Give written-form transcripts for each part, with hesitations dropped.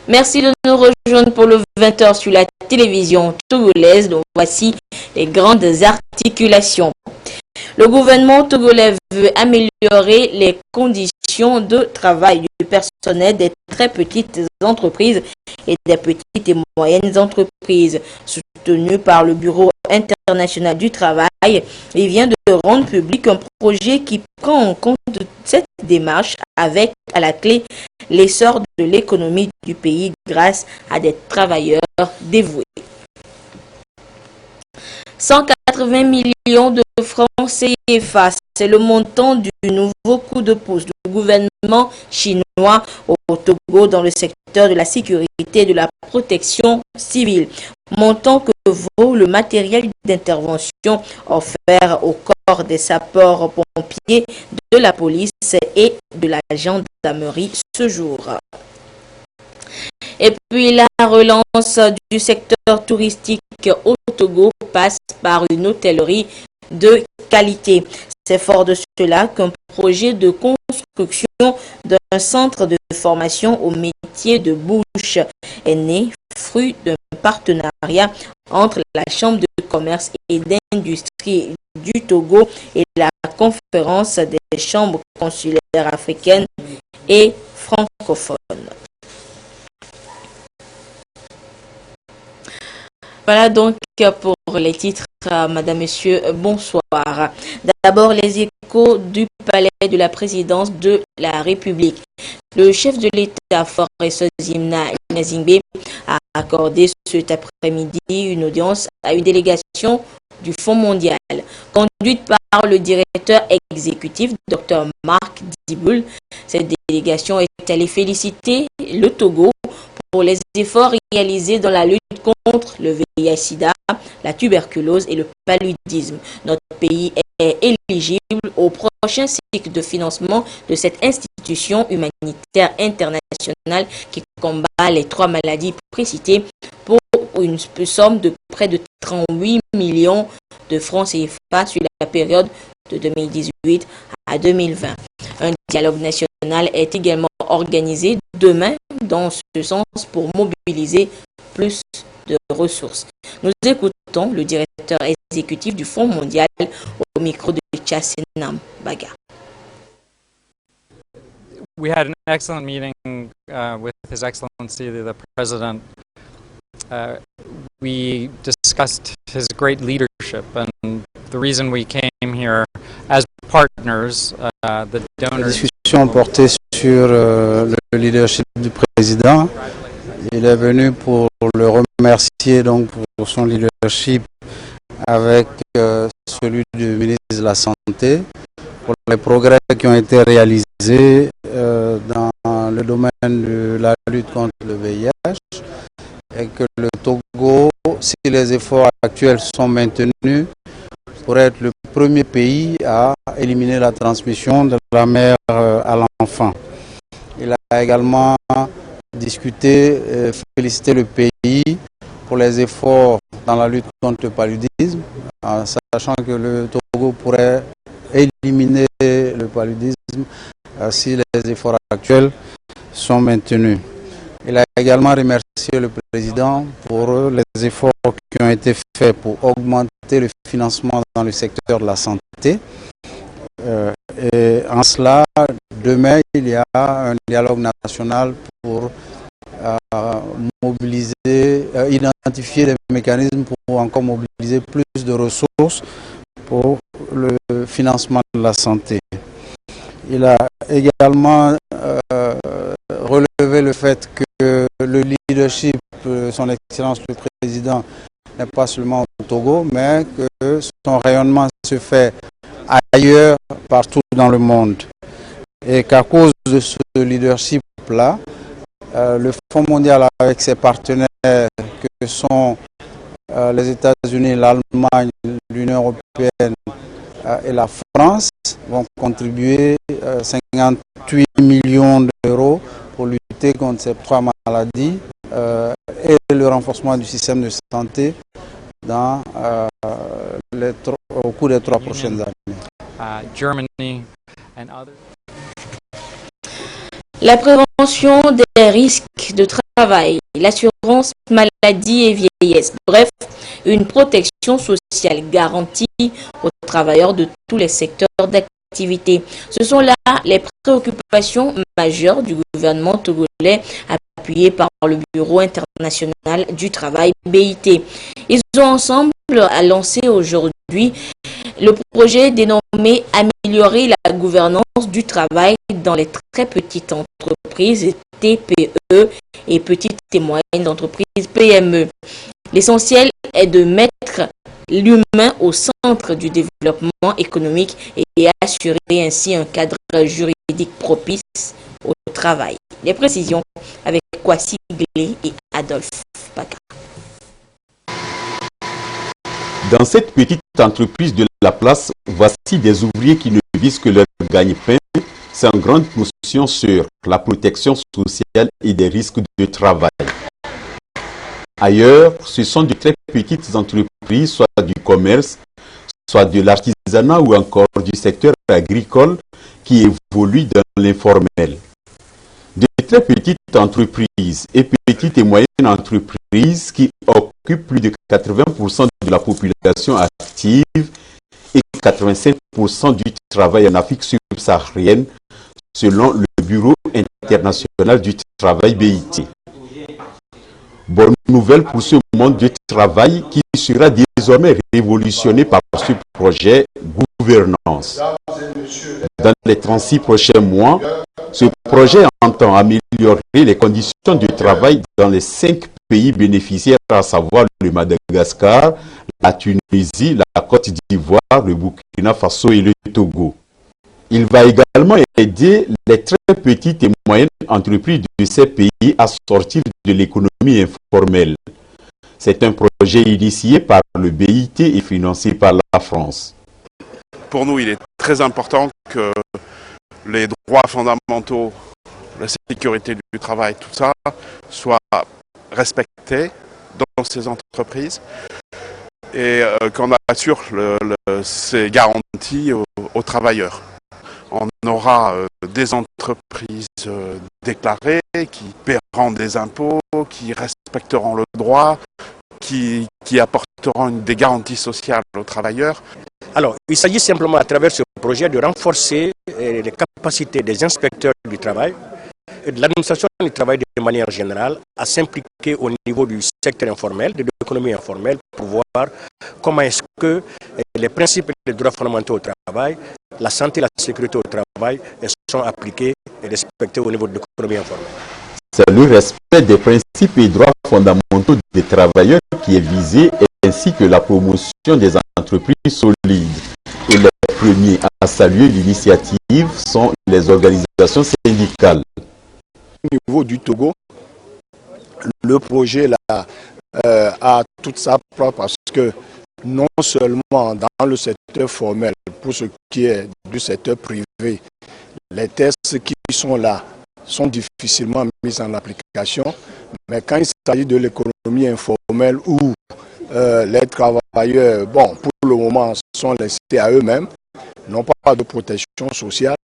Merci de nous rejoindre pour le 20h sur la télévision togolaise. Donc voici les grandes articulations. Le gouvernement togolais veut améliorer les conditions de travail du personnel des très petites entreprises et des petites et moyennes entreprises. Soutenu par le Bureau international du travail, il vient de rendre public un projet qui prend en compte cette démarche avec à la clé l'essor de l'économie du pays grâce à des travailleurs dévoués. 180 millions de francs CFA, c'est le montant du nouveau coup de pouce du gouvernement chinois au Togo dans le secteur de la sécurité et de la protection civile. Montant que vaut le matériel d'intervention offert au corps des sapeurs-pompiers, de la police et de la gendarmerie ce jour. Et puis la relance du secteur touristique au Togo passe par une hôtellerie de qualité. C'est fort de cela qu'un projet de construction d'un centre de formation au métier de bouche est né, fruit d'un partenariat entre la Chambre de commerce et d'industrie du Togo et la conférence des chambres consulaires africaines et francophones. Voilà donc pour les titres, Madame, Monsieur, bonsoir. D'abord, les échos du palais de la présidence de la République. Le chef de l'État, Forest Zimna Inazingbe, a accordé cet après-midi une audience à une délégation du Fonds mondial, conduite par le directeur exécutif, Dr Marc Diboul. Cette délégation est allée féliciter le Togo pour les efforts réalisés dans la lutte contre le VIH-Sida, la tuberculose et le paludisme. Notre pays est éligible au prochain cycle de financement de cette institution humanitaire internationale qui combat les 3 maladies précitées pour une somme de près de 38 millions de francs CFA sur la période de 2018 à 2020. Un dialogue national est également organisé demain dans ce sens pour mobiliser plus de ressources. Nous écoutons le directeur exécutif du Fonds mondial au micro de Chassenam Baga. We had an excellent meeting with His Excellency the President. We discussed his great leadership and the reason we came here as partners, the donors. La discussion portait sur le leadership du président. Il est venu pour le remercier donc pour son leadership avec celui du ministre de la Santé, pour les progrès qui ont été réalisés dans le domaine de la lutte contre le VIH et que le Togo, si les efforts actuels sont maintenus, pourrait être le premier pays à éliminer la transmission de la mère à l'enfant. Il a également discuté et félicité le pays pour les efforts dans la lutte contre le paludisme, en sachant que le Togo pourrait éliminer le paludisme si les efforts actuels sont maintenus. Il a également remercié le président pour les efforts qui ont été faits pour augmenter le financement dans le secteur de la santé. Et en cela, demain, il y a un dialogue national pour identifier des mécanismes pour encore mobiliser plus de ressources pour le financement de la santé. Il a également relevé le fait que le leadership de son Excellence le Président n'est pas seulement au Togo, mais que son rayonnement se fait ailleurs, partout dans le monde. Et qu'à cause de ce leadership-là, le Fonds mondial avec ses partenaires que sont les États-Unis, l'Allemagne, l'Union européenne et la France vont contribuer 58 millions d'euros pour lutter contre ces 3 maladies et le renforcement du système de santé dans, au cours des 3 prochaines années. Germany and others. La prévention des risques de travail, l'assurance maladie et vieillesse. Bref, une protection sociale garantie aux travailleurs de tous les secteurs d'activité. Ce sont là les préoccupations majeures du gouvernement togolais appuyé par le Bureau international du travail BIT. Ils ont ensemble lancé aujourd'hui le projet dénommé Améliorer la gouvernance du travail dans les très petites entreprises TPE et petites et moyennes entreprises PME. L'essentiel est de mettre l'humain au centre du développement économique et assurer ainsi un cadre juridique propice au travail. Les précisions avec Kwasi Glé et Adolphe Paca. Dans cette petite entreprise de la place, voici des ouvriers qui ne visent que leur gagne-pain, sans grande notion sur la protection sociale et des risques de travail. Ailleurs, ce sont de très petites entreprises, soit du commerce, soit de l'artisanat ou encore du secteur agricole qui évoluent dans l'informel. De très petites entreprises et petites et moyennes entreprises qui occupent plus de 80% de la population active et 85% du travail en Afrique subsaharienne, selon le Bureau international du travail BIT. Bonne nouvelle pour ce monde du travail qui sera désormais révolutionné par ce projet gouvernance. Dans les 36 prochains mois, ce projet entend améliorer les conditions de travail dans les 5 pays bénéficiaires, à savoir le Madagascar, la Tunisie, la Côte d'Ivoire, le Burkina Faso et le Togo. Il va également aider les très petites et moyennes entreprises de ces pays à sortir de l'économie informelle. C'est un projet initié par le BIT et financé par la France. Pour nous, il est très important que les droits fondamentaux, la sécurité du travail, tout ça, soient respectés dans ces entreprises et qu'on assure ces garanties aux travailleurs. On aura des entreprises déclarées qui paieront des impôts, qui respecteront le droit, qui apporteront des garanties sociales aux travailleurs. Alors, il s'agit simplement à travers ce projet de renforcer les capacités des inspecteurs du travail et de l'administration du travail de manière générale à s'impliquer au niveau du secteur informel, de l'économie informelle, pour voir comment est-ce que les principes et les droits fondamentaux au travail, la santé et la sécurité au travail sont appliqués et respectés au niveau de l'économie informelle. C'est le respect des principes et droits fondamentaux des travailleurs qui est visé, ainsi que la promotion des entreprises solides. Et les premiers à saluer l'initiative sont les organisations syndicales. Au niveau du Togo, le projet là, a toute sa part parce que non seulement dans le secteur formel, pour ce qui est du secteur privé, les tests qui sont là sont difficilement mis en application, mais quand il s'agit de l'économie informelle où les travailleurs, bon, pour le moment, sont laissés à eux-mêmes, n'ont pas de protection sociale,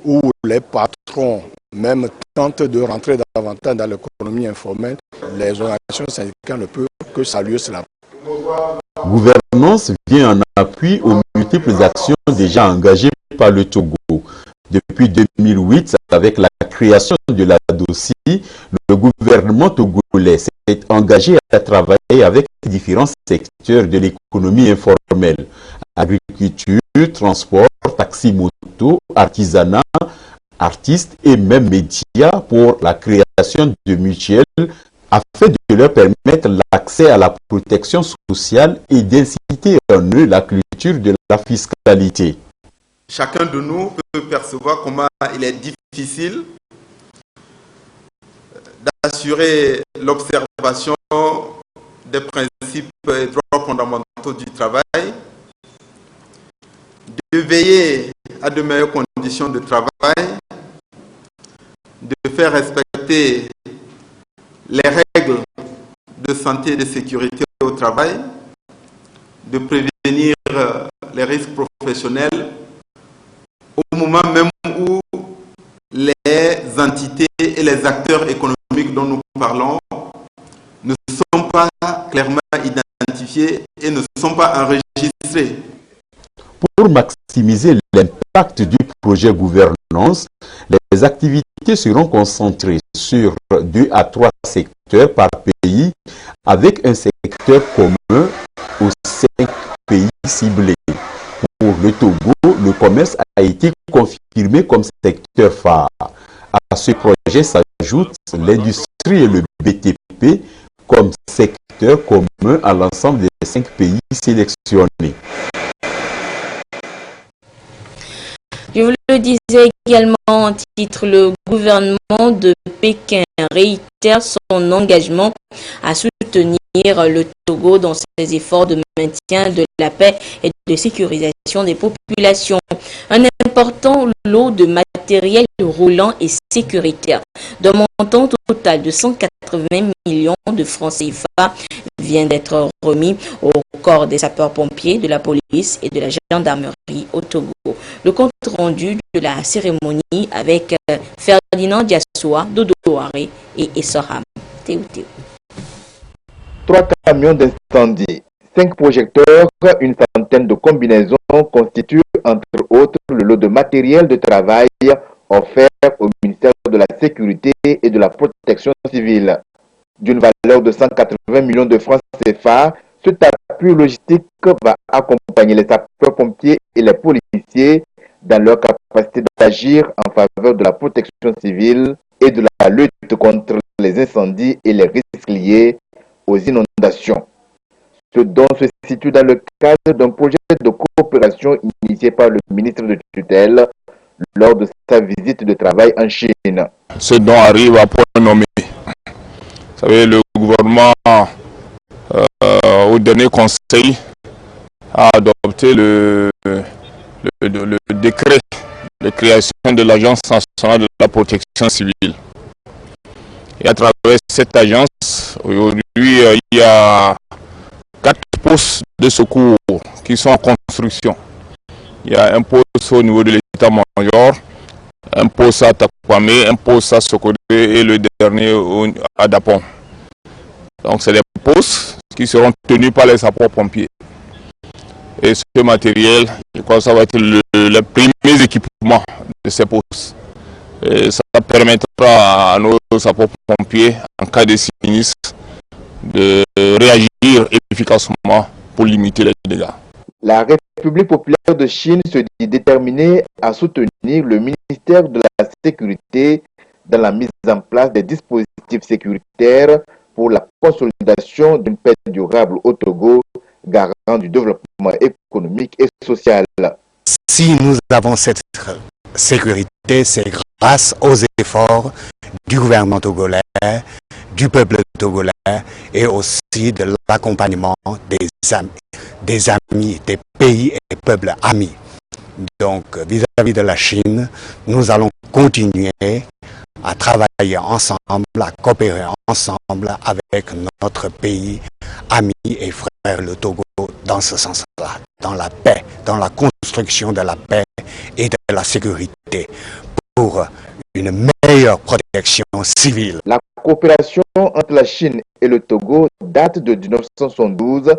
où les patrons même tentent de rentrer davantage dans l'économie informelle, les organisations syndicales ne peuvent que saluer cela. Gouvernance vient en appui aux multiples actions déjà engagées par le Togo. Depuis 2008, avec la création de la DOSI, le gouvernement togolais s'est engagé à travailler avec différents secteurs de l'économie informelle. Agriculture, transport, taxi-moto, artisanat, artistes et même médias pour la création de mutuelles afin de leur permettre l'accès à la protection sociale et d'inciter en eux la culture de la fiscalité. Chacun de nous peut percevoir comment il est difficile d'assurer l'observation des principes et droits fondamentaux du travail, de veiller à de meilleures conditions de travail, de faire respecter les règles de santé et de sécurité au travail, de prévenir les risques professionnels au moment même où les entités et les acteurs économiques dont nous parlons ne sont pas clairement identifiés et ne sont pas enregistrés. Pour maximiser l'impact du projet gouvernance, les activités seront concentrées sur 2 à 3 secteurs par pays, avec un secteur commun aux 5 pays ciblés. Pour le Togo, le commerce a été confirmé comme secteur phare. À ce projet s'ajoutent l'industrie et le BTP comme secteur commun à l'ensemble des 5 pays sélectionnés. Je vous le disais également en titre, le gouvernement de Pékin réitère son engagement à soutenir le Togo dans ses efforts de maintien de la paix et de sécurisation des populations. Un important lot de matériel roulant et sécuritaire d'un montant total de 180 millions de francs CFA vient d'être remis au corps des sapeurs-pompiers, de la police et de la gendarmerie au Togo. Le compte rendu de la cérémonie avec Ferdinand Diassoa, Dodo Ouaré et Essoham. Théo. 3 camions d'incendie, 5 projecteurs, une centaine de combinaisons constituent entre autres le lot de matériel de travail offert au ministère de la Sécurité et de la Protection civile. D'une valeur de 180 millions de francs CFA, cet appui logistique va accompagner les sapeurs-pompiers et les policiers dans leur capacité d'agir en faveur de la protection civile et de la lutte contre les incendies et les risques liés aux inondations. Ce don se situe dans le cadre d'un projet de coopération initié par le ministre de tutelle lors de sa visite de travail en Chine. Ce don arrive à point nommé. Vous savez, le gouvernement, au dernier conseil, a adopté le décret de création de l'Agence nationale de la protection civile. Et à travers cette agence, aujourd'hui, il y a 4 postes de secours qui sont en construction. Il y a un poste au niveau de l'état-major, un poste à Takwame, un poste à Sokodé et le dernier à Dapon. Donc c'est des postes qui seront tenus par les sapeurs-pompiers. Et ce matériel, je crois que ça va être le premier équipement de ces postes. Et ça permettra à nos sapeurs-pompiers, en cas de sinistre, de réagir efficacement pour limiter les dégâts. La République populaire de Chine se dit déterminée à soutenir le ministère de la Sécurité dans la mise en place des dispositifs sécuritaires pour la consolidation d'une paix durable au Togo, garant du développement économique et social. Si nous avons cette sécurité, c'est grâce aux efforts du gouvernement togolais, du peuple togolais et aussi de l'accompagnement des amis, des pays et peuples amis. Donc, vis-à-vis de la Chine, nous allons continuer à travailler ensemble, à coopérer ensemble avec notre pays ami et frère, le Togo, dans ce sens-là, dans la paix, dans la construction de la paix et de la sécurité pour une meilleure protection civile. La coopération entre la Chine et le Togo date de 1972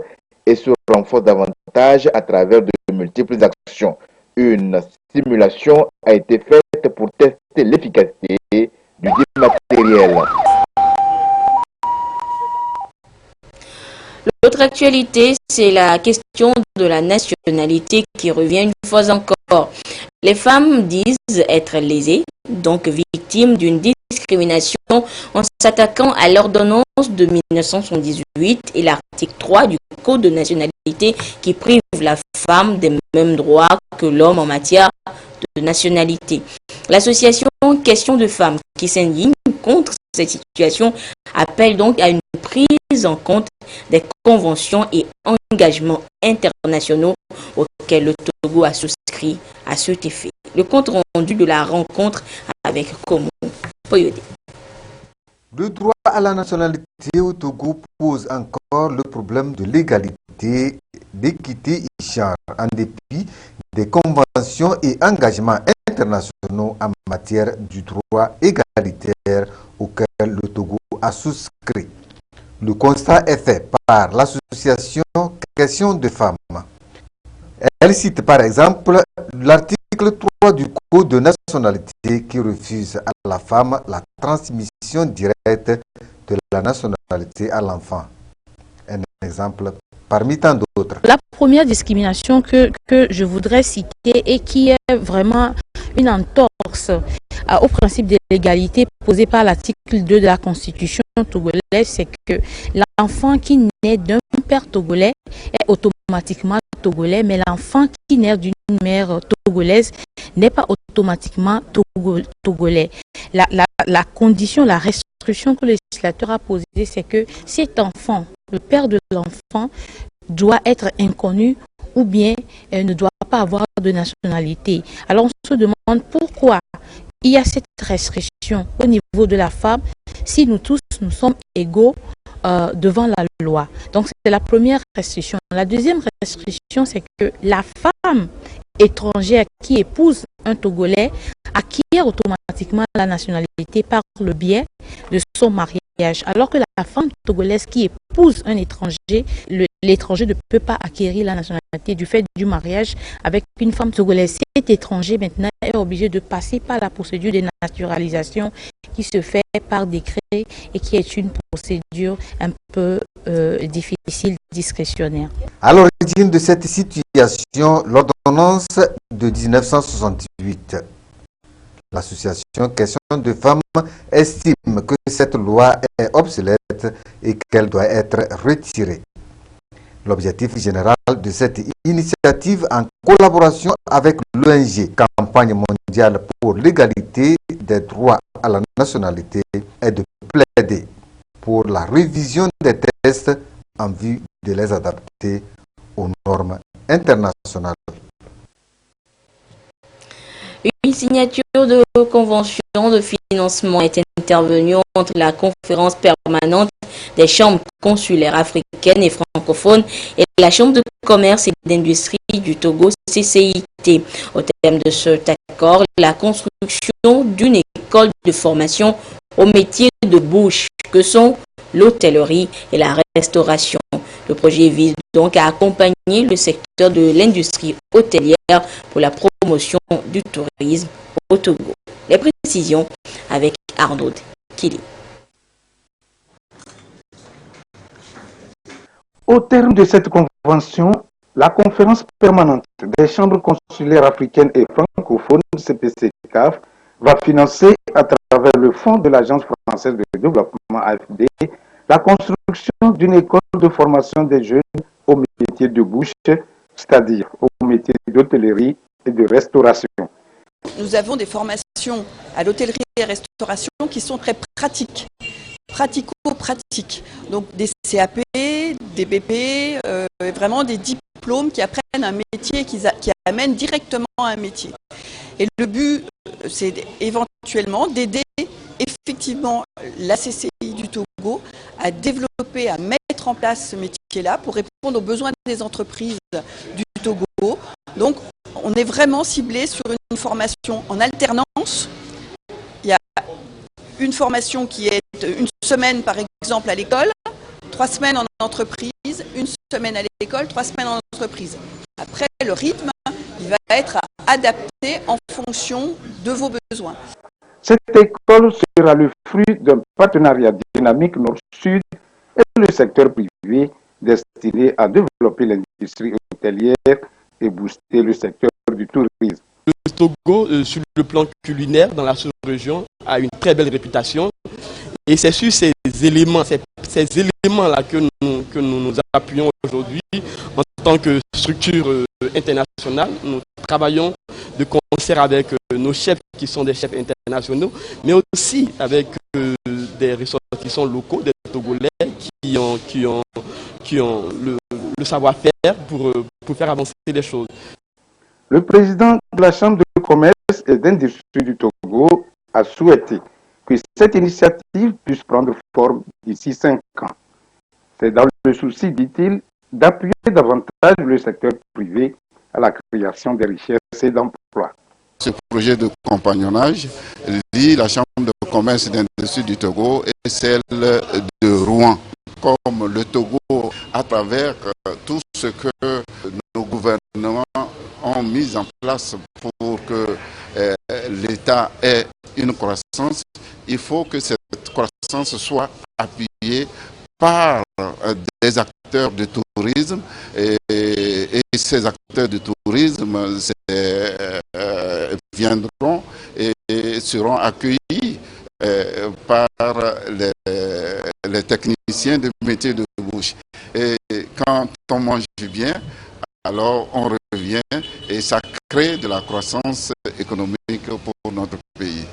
et se renforce davantage à travers de multiples actions. Une simulation a été faite pour tester l'efficacité du dit matériel. L'autre actualité, c'est la question de la nationalité qui revient une fois encore. Les femmes disent être lésées, donc victimes d'une discrimination en s'attaquant à l'ordonnance de 1978 et l'article 3 du Code de nationalité qui prive la femme des mêmes droits que l'homme en matière de nationalité. L'association Question de femmes qui s'indigne contre cette situation appelle donc à une prise en compte des conventions et engagements internationaux auxquels le Togo a souscrit à cet effet. Le compte rendu de la rencontre avec Komo Poyodé. Le droit à la nationalité au Togo pose encore le problème de l'égalité, d'équité et genre, en dépit des conventions et engagements internationaux en matière du droit égalitaire auquel le Togo a souscrit. Le constat est fait par l'association Question de femmes. Elle cite par exemple l'article 3 du Code de nationalité qui refuse à la femme la transmission directe de la nationalité à l'enfant. Un exemple parmi tant d'autres. La première discrimination que je voudrais citer et qui est vraiment une entorse au principe de l'égalité posé par l'article 2 de la Constitution togolaise, c'est que l'enfant qui naît d'un père togolais est automatiquement togolais, mais l'enfant qui naît d'une mère togolaise n'est pas automatiquement togolais. La condition, la restriction que le législateur a posée, c'est que cet enfant, le père de l'enfant, doit être inconnu ou bien ne doit pas avoir de nationalité. Alors on se demande pourquoi il y a cette restriction au niveau de la femme si nous tous nous sommes égaux devant la loi. Donc c'est la première restriction. La deuxième restriction, c'est que la femme étrangère qui épouse un Togolais acquiert automatiquement la nationalité par le biais de son mariage, alors que la femme togolaise qui épouse un étranger, l'étranger ne peut pas acquérir la nationalité du fait du mariage avec une femme togolaise. Cet étranger maintenant est obligé de passer par la procédure de naturalisation qui se fait par décret et qui est une procédure un peu difficile, discrétionnaire. À l'origine de cette situation, l'ordonnance de 1968. L'association Question de femmes estime que cette loi est obsolète et qu'elle doit être retirée. L'objectif général de cette initiative, en collaboration avec l'ONG Campagne mondiale pour l'égalité des droits à la nationalité, est de plaider pour la révision des textes en vue de les adapter aux normes internationales. Une signature de convention de financement est intervenue entre la conférence permanente des chambres consulaires africaines et francophones et la Chambre de commerce et d'industrie du Togo, CCIT. Au terme de cet accord, la construction d'une école de formation aux métiers de bouche que sont l'hôtellerie et la restauration. Le projet vise donc à accompagner le secteur de l'industrie hôtelière pour la promotion du tourisme au Togo. Les précisions avec Arnaud Kili. Au terme de cette convention, la conférence permanente des chambres consulaires africaines et francophones, CPC-CAF, va financer à travers le fonds de l'Agence française de développement AFD la construction d'une école de formation des jeunes aux métiers de bouche, c'est-à-dire aux métiers d'hôtellerie et de restauration. Nous avons des formations à l'hôtellerie et restauration qui sont très pratiques, pratico-pratiques. Donc des CAP, des BP, vraiment des diplômes qui apprennent un métier, qui amènent directement à un métier. Et le but, c'est éventuellement d'aider effectivement la CCI du Togo à développer, à mettre en place ce métier-là pour répondre aux besoins des entreprises du Togo. Donc, on est vraiment ciblé sur une formation en alternance. Il y a une formation qui est une semaine, par exemple, à l'école, 3 semaines en entreprise, 1 semaine à l'école, 3 semaines en entreprise. Après, le rythme, il va être adapté en fonction de vos besoins. Cette école sera le fruit d'un partenariat dynamique Nord-Sud et le secteur privé destiné à développer l'industrie hôtelière et booster le secteur du tourisme. Le Togo, sur le plan culinaire, dans la sous-région, a une très belle réputation. Et c'est sur ces éléments-là que nous appuyons aujourd'hui en tant que structure internationale. Nous travaillons de concert avec nos chefs qui sont des chefs internationaux, mais aussi avec des ressortissants locaux, des Togolais qui ont le savoir-faire pour faire avancer les choses. Le président de la Chambre de commerce et d'industrie du Togo a souhaité que cette initiative puisse prendre forme d'ici 5 ans. C'est dans le souci, dit-il, d'appuyer davantage le secteur privé à la création des richesses et d'emplois. Ce projet de compagnonnage lie la Chambre de commerce et d'industrie du sud du Togo et celle de Rouen. Comme le Togo, à travers tout ce que nos gouvernements ont mis en place pour que l'État ait une croissance, il faut que cette croissance soit appuyée par des acteurs de tourisme et ces acteurs de tourisme viendront et seront accueillis par les techniciens de métier de bouche. Et quand on mange bien, alors on revient et ça crée de la croissance économique pour notre pays.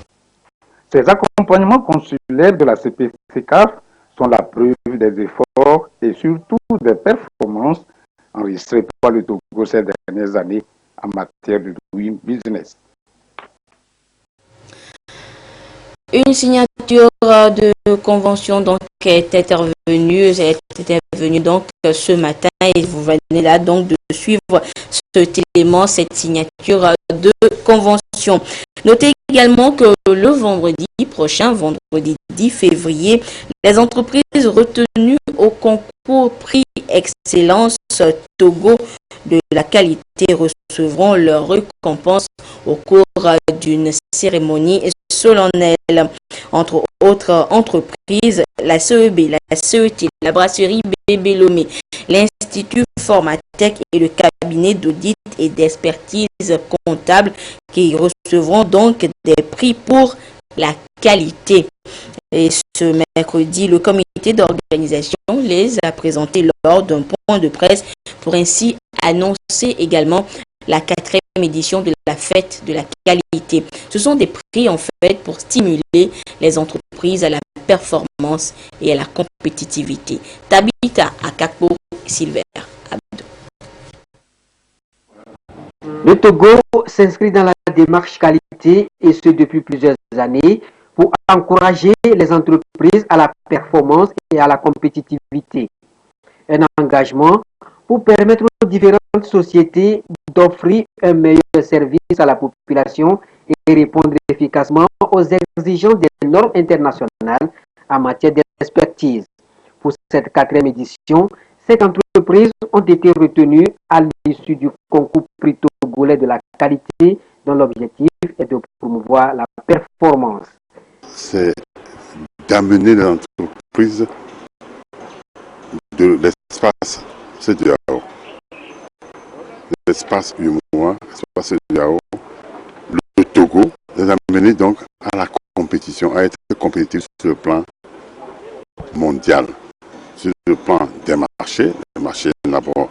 Ces accompagnements consulaires de la CPCCAF sont la preuve des efforts et surtout des performances enregistrées par le Togo ces dernières années en matière de doing business. Une signature de convention donc est intervenue donc ce matin et vous venez là donc de suivre cet élément, cette signature de convention. Notez également que le vendredi prochain, vendredi 10 février, les entreprises retenues au concours Prix Excellence Togo de la qualité recevront leur récompense au cours d'une cérémonie solennelle. Entre autres entreprises, la CEB, la CET, la brasserie Bébé Lomé, l'Institut Formatec et le cabinet d'audit et d'expertise comptable qui recevront donc des prix pour la qualité. Et ce mercredi, le comité d'organisation les a présentés lors d'un point de presse pour ainsi annoncer également la 4e édition de la fête de la qualité. Ce sont des prix en fait pour stimuler les entreprises à la performance et à la compétitivité. Tabita Akakpo, Silver Abdou. Le Togo s'inscrit dans la démarche qualité et ce depuis plusieurs années pour encourager les entreprises à la performance et à la compétitivité. Un engagement pour permettre aux différentes sociétés d'offrir un meilleur service à la population et répondre efficacement aux exigences des normes internationales en matière d'expertise. Pour cette 4e édition, 7 entreprises ont été retenues à l'issue du concours Prix Togolais de la qualité dont l'objectif est de promouvoir la performance. C'est d'amener l'entreprise de l'espace CEDEAO. L'espace UMOA, l'espace CEDEAO, le Togo, les amener donc à la compétition, à être compétitif sur le plan mondial, sur le plan des marchés, les marchés d'abord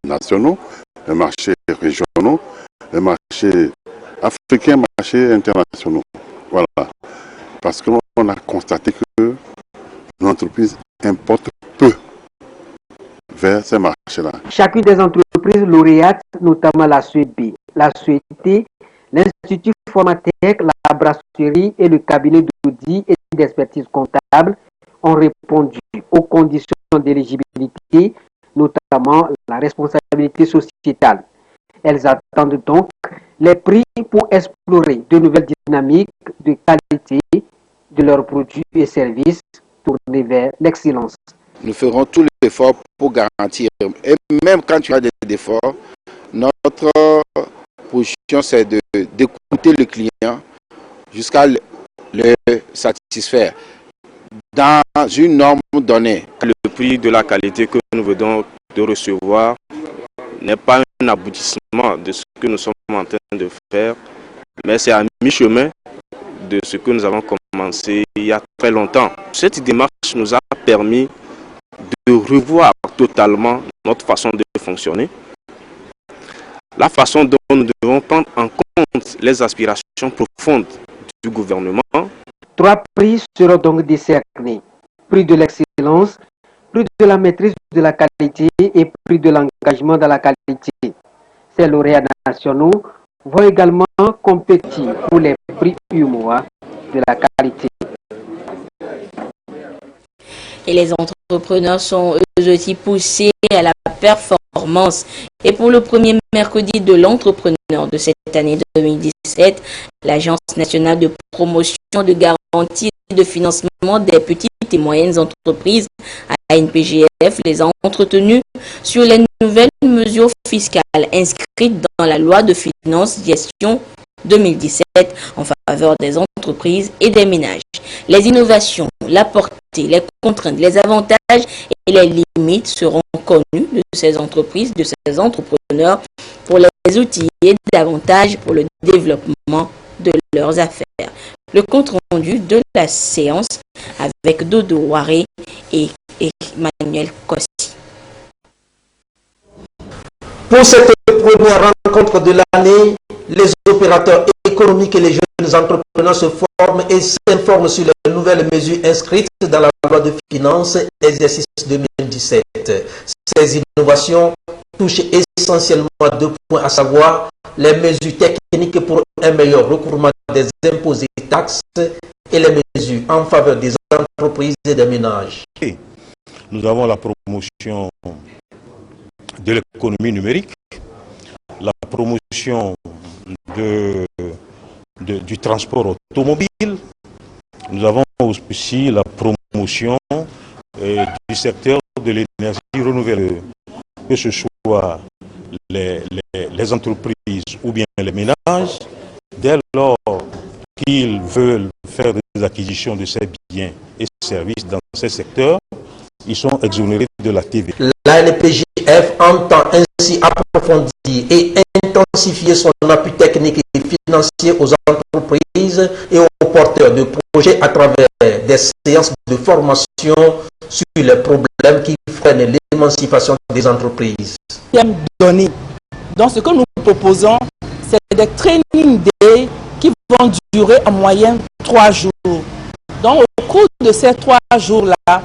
nationaux, les marchés régionaux, les marchés africains, les marchés internationaux. Voilà. Parce qu'on a constaté que l'entreprise importe peu vers ces marchés-là. Chacune des entreprises lauréates, notamment la CEB, la CET, l'Institut Formatec, la brasserie et le cabinet d'audit et d'expertise comptable, ont répondu aux conditions d'éligibilité, notamment la responsabilité sociétale. Elles attendent donc les prix pour explorer de nouvelles dynamiques de qualité de leurs produits et services tournés vers l'excellence. Nous ferons tout l'effort pour garantir, et même quand il y a des efforts, notre position c'est d'écouter le client jusqu'à le satisfaire dans une norme donnée. Le prix de la qualité que nous venons de recevoir n'est pas un aboutissement de ce que nous sommes en train de faire, mais c'est à mi-chemin de ce que nous avons commencé il y a très longtemps. Cette démarche nous a permis de revoir totalement notre façon de fonctionner, la façon dont nous devons prendre en compte les aspirations profondes du gouvernement. 3 prix seront donc décernés. Prix de l'excellence, prix de la maîtrise de la qualité et prix de l'engagement dans la qualité. Ces lauréats nationaux vont également compétir pour les prix UMOA de la qualité. Et les entrepreneurs sont eux aussi poussés à la performance. Et pour le premier mercredi de l'entrepreneur de cette année 2017, l'Agence nationale de promotion de garantie garantie de financement des petites et moyennes entreprises ANPGF les a entretenus sur les nouvelles mesures fiscales inscrites dans la loi de finances gestion 2017 en faveur des entreprises et des ménages. Les innovations, la portée, les contraintes, les avantages et les limites seront connus de ces entreprises, de ces entrepreneurs pour les outiller davantage pour le développement de leurs affaires. Le compte rendu de la séance avec Dodo Waré et Emmanuel Kossi. Pour cette première rencontre de l'année, les opérateurs économiques et les jeunes entrepreneurs se forment et s'informent sur les nouvelles mesures inscrites dans la loi de finances exercice 2017. Ces innovations touchent essentiellement à 2 points, à savoir les mesures techniques pour un meilleur recouvrement des impôts et taxes et les mesures en faveur des entreprises et des ménages. Nous avons la promotion de l'économie numérique, la promotion du transport automobile. Nous avons aussi la promotion du secteur de l'énergie renouvelable, que ce soit les entreprises ou bien les ménages, dès lors qu'ils veulent faire des acquisitions de ces biens et services dans ces secteurs, ils sont exonérés de la TVA. La NPGF entend ainsi approfondir et intensifier son appui technique et financier aux entreprises et aux porteurs de projets à travers des séances de formation sur les problèmes qui freinent l'émancipation des entreprises. Donné. Donc ce que nous proposons, c'est des training days qui vont durer en moyenne 3 jours. Donc au cours de ces 3 jours-là,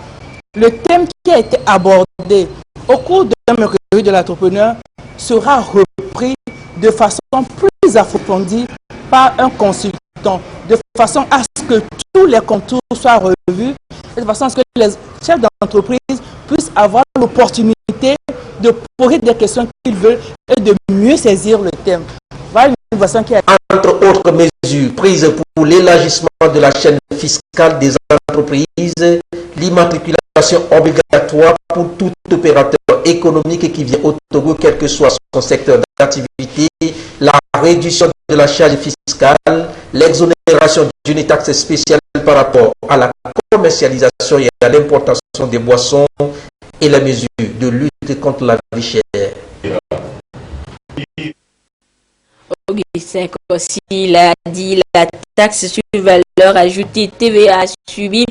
le thème qui a été abordé au cours d'un mercredi de l'entrepreneur sera repris de façon plus approfondie par un consultant, de façon à ce que tous les contours soient revus, de façon à ce que les chefs d'entreprise puissent avoir l'opportunité de poser des questions qu'ils veulent et de mieux saisir le thème. Voilà une façon qui a... Entre autres mesures prises pour l'élargissement de la chaîne fiscale des entreprises, l'immatriculation obligatoire pour tout opérateur économique qui vient au Togo, quel que soit son secteur d'activité, la réduction de la charge fiscale, l'exonération d'une taxe spéciale par rapport à la commercialisation et à l'importation des boissons et les mesures de lutte contre la vie chère. Augustin Kossi l'a dit, la taxe sur valeur ajoutée TVA a subi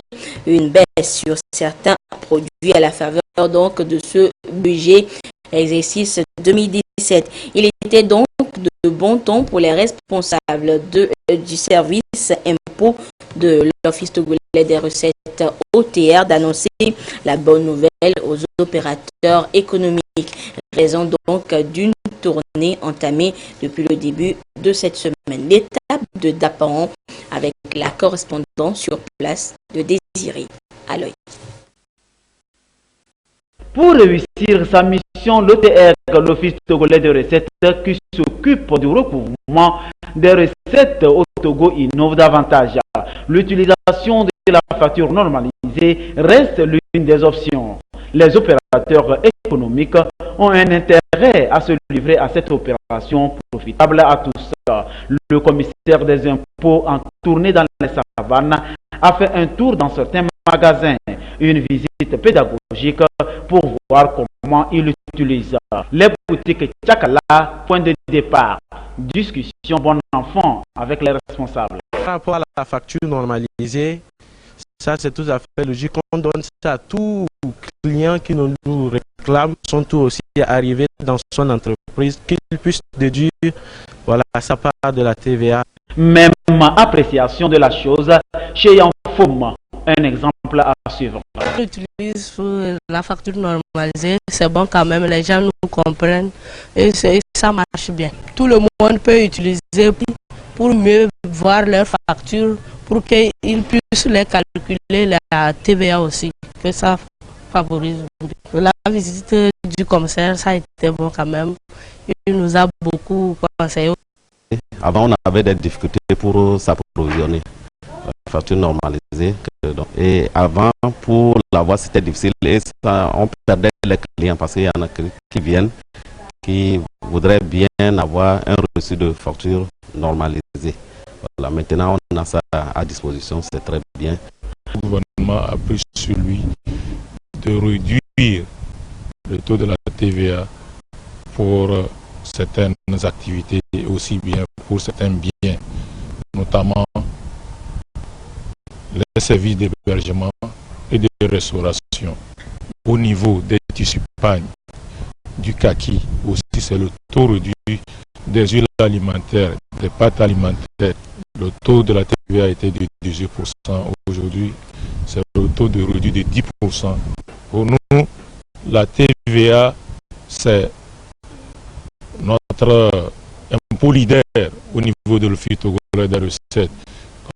une baisse sur certains produits à la faveur donc de ce budget exercice 2017. Il était donc de bon ton pour les responsables du service impôt de l'Office togolais des recettes OTR d'annoncer la bonne nouvelle aux opérateurs économiques. Raison donc d'une tournée entamée depuis le début de cette semaine. L'étape de Daparan avec la correspondance sur place de Désiré Aloy. Pour réussir sa mission, l'OTR, l'Office togolais des recettes, qui s'occupe du recouvrement des recettes au Togo, innove davantage. L'utilisation de la facture normalisée reste l'une des options. Les opérateurs économiques ont un intérêt à se livrer à cette opération profitable à tous. Le commissaire des impôts, en tournée dans les savanes, a fait un tour dans certains magasins, une visite pédagogique pour voir comment il utilise. Les boutiques Tchakala, point de départ. Discussion bon enfant avec les responsables. Par rapport à la facture normalisée, ça c'est tout à fait logique. On donne ça à tout client qui nous réclame, sont tous aussi arrivés dans son entreprise, qu'il puisse déduire voilà, sa part de la TVA. Même appréciation de la chose chez Yanfoum. Un exemple à suivre. On utilise la facture normalisée, c'est bon quand même, les gens nous comprennent et ça marche bien. Tout le monde peut utiliser pour mieux voir leur facture, pour qu'ils puissent les calculer la TVA aussi, que ça favorise. La visite du commissaire, ça a été bon quand même. Il nous a beaucoup conseillé. Avant, on avait des difficultés pour s'approvisionner. facture normalisée. Et avant, pour l'avoir, c'était difficile et ça, on perdait les clients parce qu'il y en a qui viennent, qui voudraient bien avoir un reçu de facture normalisée. Voilà, maintenant, on a ça à disposition, c'est très bien. Le gouvernement a pris sur lui de réduire le taux de la TVA pour certaines activités et aussi bien pour certains biens, notamment les services d'hébergement et de restauration. Au niveau des tissus pagnes, du kaki aussi, c'est le taux réduit des huiles alimentaires, des pâtes alimentaires. Le taux de la TVA était de 18%. Aujourd'hui, c'est le taux de réduit de 10%. Pour nous, la TVA, c'est notre impôt leader au niveau de l'Office togolais des recettes.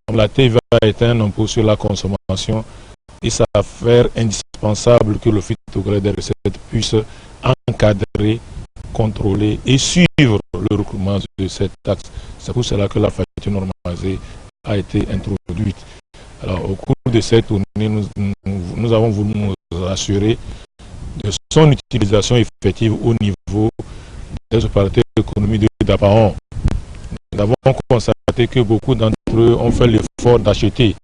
Comme la TVA est un impôt sur la consommation, il s'avère indispensable que l'Office togolais des recettes puisse encadrer, contrôler et suivre le recouvrement de cette taxe. C'est pour cela que la facture normalisée a été introduite. Alors, au cours de cette tournée, nous avons voulu nous assurer de son utilisation effective au niveau des opérateurs économiques de Dapaon. Nous avons constaté que beaucoup d'entre eux ont fait l'effort d'acheter.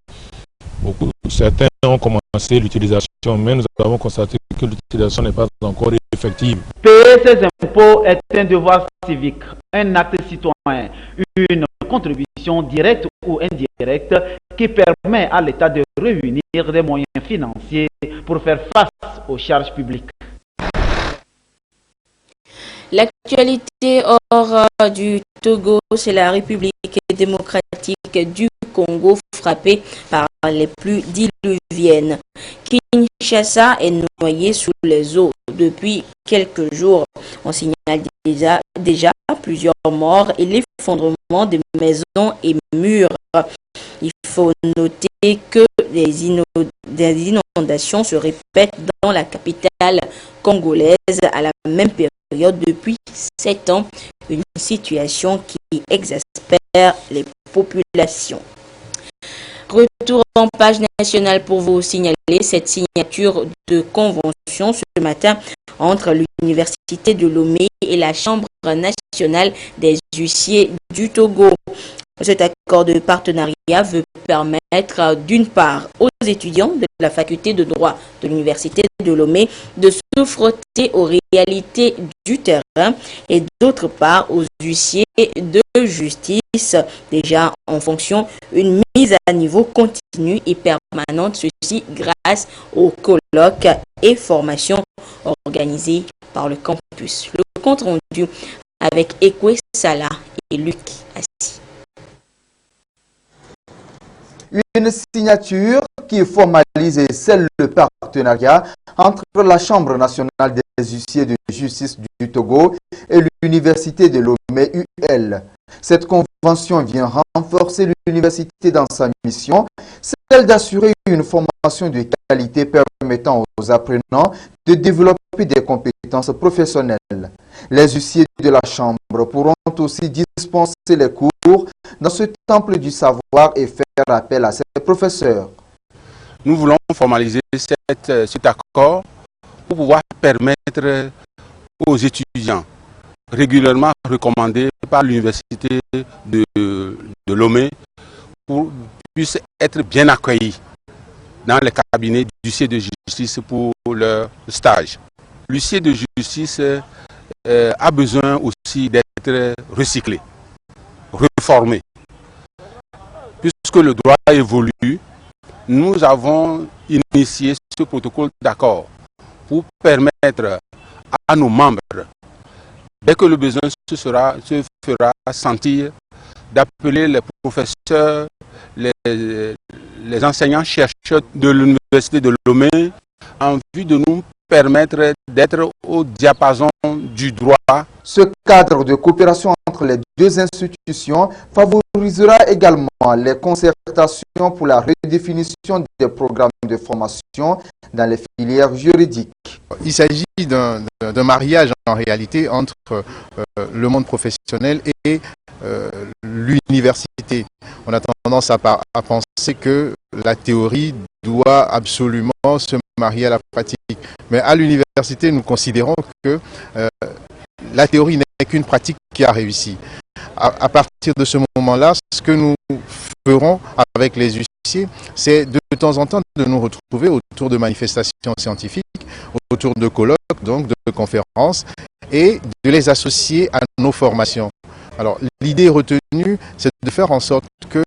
Certains ont commencé l'utilisation, mais nous avons constaté que l'utilisation n'est pas encore effective. Payer ses impôts est un devoir civique, un acte citoyen, une contribution directe ou indirecte qui permet à l'État de réunir des moyens financiers pour faire face aux charges publiques. L'actualité hors du Togo, c'est la République démocratique du Congo frappée par les pluies diluviennes. Kinshasa est noyée sous les eaux depuis quelques jours. On signale déjà plusieurs morts et l'effondrement des maisons et murs. Il faut noter que des inondations se répètent dans la capitale congolaise à la même période depuis 7 ans, une situation qui exaspère les populations. Retour en page nationale pour vous signaler cette signature de convention ce matin entre l'Université de Lomé et la Chambre nationale des huissiers du Togo. Cet accord de partenariat veut permettre d'une part aux étudiants de la faculté de droit de l'Université de Lomé de se frotter aux réalités du terrain et d'autre part aux huissiers de justice déjà en fonction, une mise à niveau continue et permanente, ceci grâce aux colloques et formations organisées par le campus. Le compte rendu avec Ekwe Salah et Luc Assi. Une signature qui formalise et scelle le partenariat entre la Chambre nationale des huissiers de justice du Togo et l'Université de Lomé UL. Cette convention vient renforcer l'université dans sa mission, celle d'assurer une formation de qualité permettant aux apprenants de développer des compétences professionnelles. Les huissiers de la Chambre pourront aussi dispenser les cours dans ce temple du savoir et faire appel à ses professeurs. Nous voulons formaliser cet accord pour pouvoir permettre aux étudiants régulièrement recommandés par l'Université de Lomé pour puissent être bien accueillis dans les cabinets d'huissiers de justice pour leur stage. L'huissier de justice a besoin aussi d'être recyclé, reformé. Puisque le droit évolue, nous avons initié ce protocole d'accord pour permettre à nos membres, dès que le besoin se fera sentir, d'appeler les professeurs, les enseignants-chercheurs de l'Université de Lomé en vue de nous permettre d'être au diapason du droit. Ce cadre de coopération entre les deux institutions favorisera également les concertations pour la redéfinition des programmes de formation dans les filières juridiques. Il s'agit d'un mariage en réalité entre le monde professionnel et l'université. On a tendance à penser que la théorie doit absolument se marier à la pratique. Mais à l'université, nous considérons que la théorie n'est qu'une pratique qui a réussi. À partir de ce moment-là, ce que nous ferons avec les huissiers, c'est de temps en temps de nous retrouver autour de manifestations scientifiques, autour de colloques, donc de conférences, et de les associer à nos formations. Alors l'idée retenue, c'est de faire en sorte que,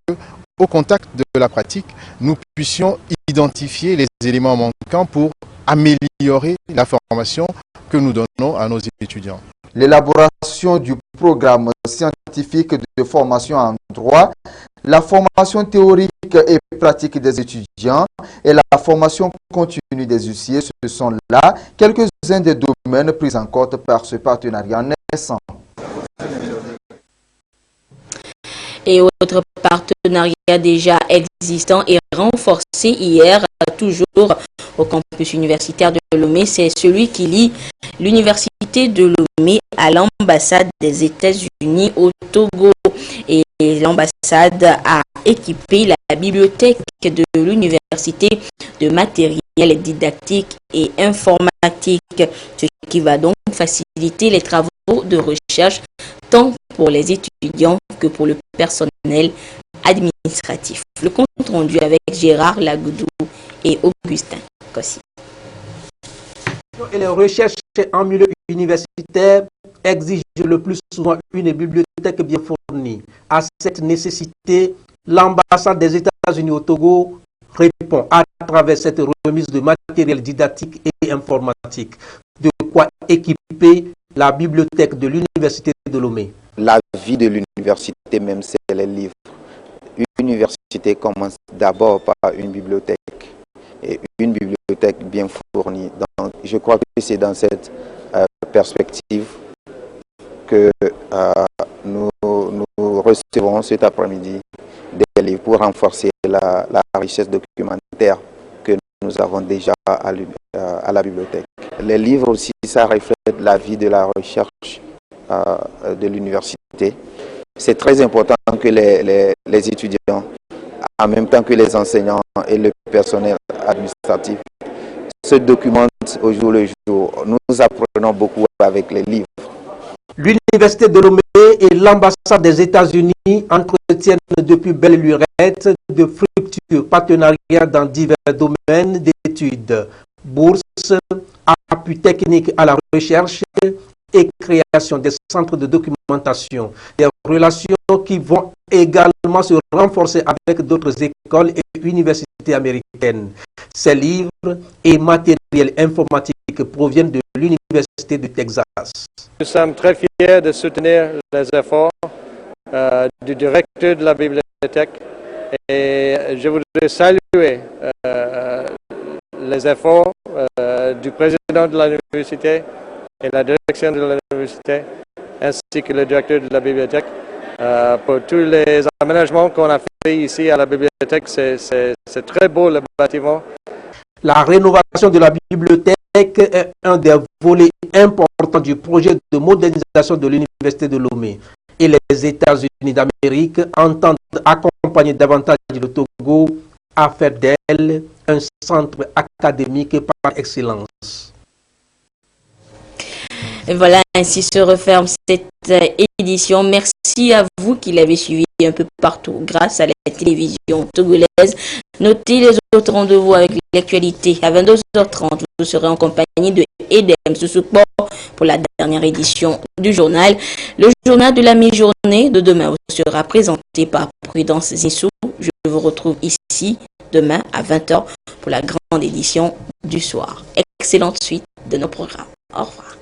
au contact de la pratique, nous puissions identifier les éléments manquants pour améliorer la formation que nous donnons à nos étudiants. L'élaboration du programme scientifique de formation en droit, la formation théorique et pratique des étudiants et la formation continue des huissiers, ce sont là quelques-uns des domaines pris en compte par ce partenariat naissant. Et autre partenariat déjà existant et renforcé hier, toujours au campus universitaire de Lomé, c'est celui qui lie l'université de Lomé à l'ambassade des États-Unis au Togo. Et l'ambassade a équipé la bibliothèque de l'université de matériel didactique et informatique, ce qui va donc faciliter les travaux de recherche tant pour les étudiants que pour le personnel administratif. Le compte rendu avec Gérard Lagoudou et Augustin Kossi. Et les recherches en milieu universitaire exigent le plus souvent une bibliothèque bien fournie. À cette nécessité, l'ambassade des États-Unis au Togo répond à travers cette remise de matériel didactique et informatique. De quoi équiper la bibliothèque de l'université de Lomé. La vie de l'université même, c'est les livres. Une université commence d'abord par une bibliothèque et une bibliothèque bien fournie. Donc, je crois que c'est dans cette perspective que nous recevrons cet après-midi des livres pour renforcer la richesse documentaire que nous avons déjà à la bibliothèque. Les livres aussi, ça reflète la vie de la recherche de l'université. C'est très important que les étudiants, en même temps que les enseignants et le personnel administratif, se documentent au jour le jour. Nous apprenons beaucoup avec les livres. L'université de Lomé et l'ambassade des États-Unis entretiennent depuis belle lurette de fructueux partenariats dans divers domaines d'études, bourses, appui technique à la recherche et création des centres de documentation, des relations qui vont également se renforcer avec d'autres écoles et universités américaines. Ces livres et matériel informatique proviennent de l'Université du Texas. Nous sommes très fiers de soutenir les efforts du directeur de la bibliothèque et je voudrais saluer les efforts du président de l'université et la direction de l'université ainsi que le directeur de la bibliothèque pour tous les aménagements qu'on a fait ici à la bibliothèque. C'est très beau le bâtiment. La rénovation de la bibliothèque est un des volets importants du projet de modernisation de l'Université de Lomé. Et les États-Unis d'Amérique entendent accompagner davantage le Togo à faire d'elle un centre académique par excellence. Et voilà, ainsi se referme cette édition. Merci à vous qui l'avez suivi un peu partout grâce à la télévision togolaise. Notez les autres rendez-vous avec l'actualité. À 22h30, vous serez en compagnie de Edem ce support pour la dernière édition du journal. Le journal de la mi-journée de demain vous sera présenté par Prudence Zissou. Je vous retrouve ici demain à 20h pour la grande édition du soir. Excellente suite de nos programmes. Au revoir.